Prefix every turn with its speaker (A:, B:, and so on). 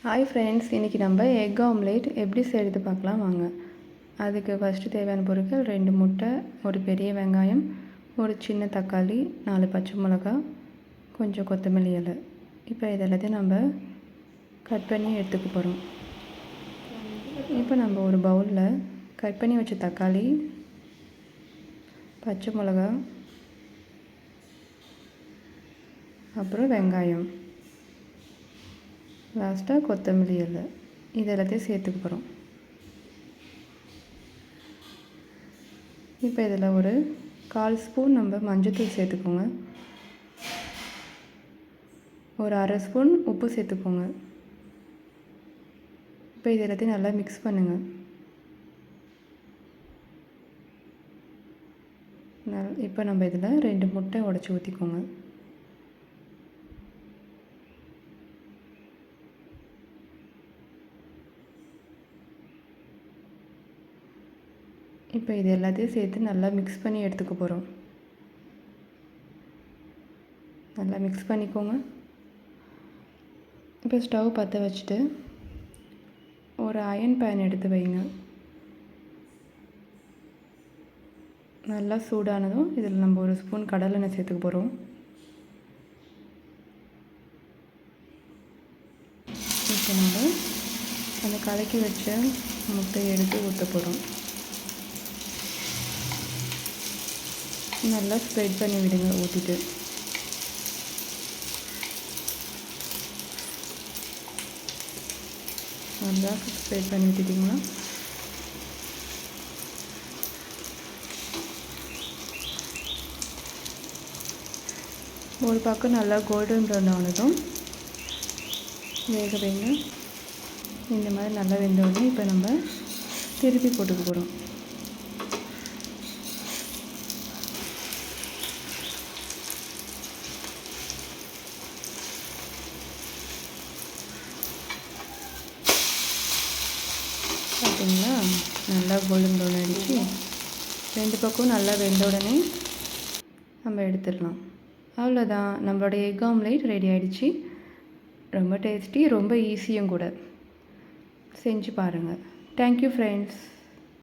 A: Hi friends, இன்றைக்கி நம்ம egg omelette எப்படி செய்கிறது பார்க்கலாம் வாங்க. அதுக்கு ஃபஸ்ட்டு தேவையான பொருட்கள் 2 முட்டை, ஒரு பெரிய வெங்காயம், ஒரு சின்ன தக்காளி, 4 பச்சை மிளகா, கொஞ்சம் கொத்தமல்லி இலை. இப்போ இதெல்லாத்தையும் நம்ம கட் பண்ணி எடுத்துக்க போகிறோம். இப்போ நம்ம ஒரு பவுலில் கட் பண்ணி வச்ச தக்காளி, பச்சை மிளகா, அப்புறம் வெங்காயம், லாஸ்ட்டாக கொத்தமல்லி இலை, இது எல்லாத்தையும் சேர்த்துக்க போகிறோம். இப்போ இதில் ஒரு 1/4 ஸ்பூன் நம்ம மஞ்சள்தூள் சேர்த்துக்கோங்க. ஒரு 1/2 ஸ்பூன் உப்பு சேர்த்துக்கோங்க. இப்போ இது எல்லாத்தையும் நல்லா மிக்ஸ் பண்ணுங்கள். இப்போ நம்ம இதில் 2 முட்டை உடச்சி ஊற்றிக்கோங்க. இப்போ இது எல்லாத்தையும் சேர்த்து நல்லா மிக்ஸ் பண்ணி எடுத்துக்க போகிறோம். நல்லா மிக்ஸ் பண்ணிக்கோங்க. இப்போ ஸ்டவ் பற்ற வச்சுட்டு ஒரு அயன் பேன் எடுத்து வைங்க. நல்லா சூடானதும் இதில் நம்ம ஒரு ஸ்பூன் கடலெண்ணெய் சேர்த்துக்க போகிறோம். இப்போ நம்ம அந்த கலக்கி வச்ச முட்டையை எடுத்து ஊற்ற போகிறோம். நல்லா ஸ்ப்ரெட் பண்ணி விடுங்க. ஊற்றிட்டு நல்லா ஸ்ப்ரெட் பண்ணி விட்டுட்டிங்கன்னா ஒரு பக்கம் நல்லா கோல்டன் ப்ரௌன் ஆனதும் வேக வைங்க. இந்த மாதிரி நல்லா வெந்தோடனே இப்போ நம்ம திருப்பி போட்டுக்க போகிறோம். பார்த்தீங்களா, நல்லா கோல்டன் ப்ரௌன் ஆகிடுச்சு. 2 பக்கம் நல்லா வெந்த உடனே நம்ம எடுத்துடலாம். அவ்வளோதான், நம்மளோட எக் ஆம்லேட் ரெடி ஆகிடுச்சு. ரொம்ப டேஸ்டி, ரொம்ப ஈஸியும் கூட. செஞ்சு பாருங்கள். Thank you friends.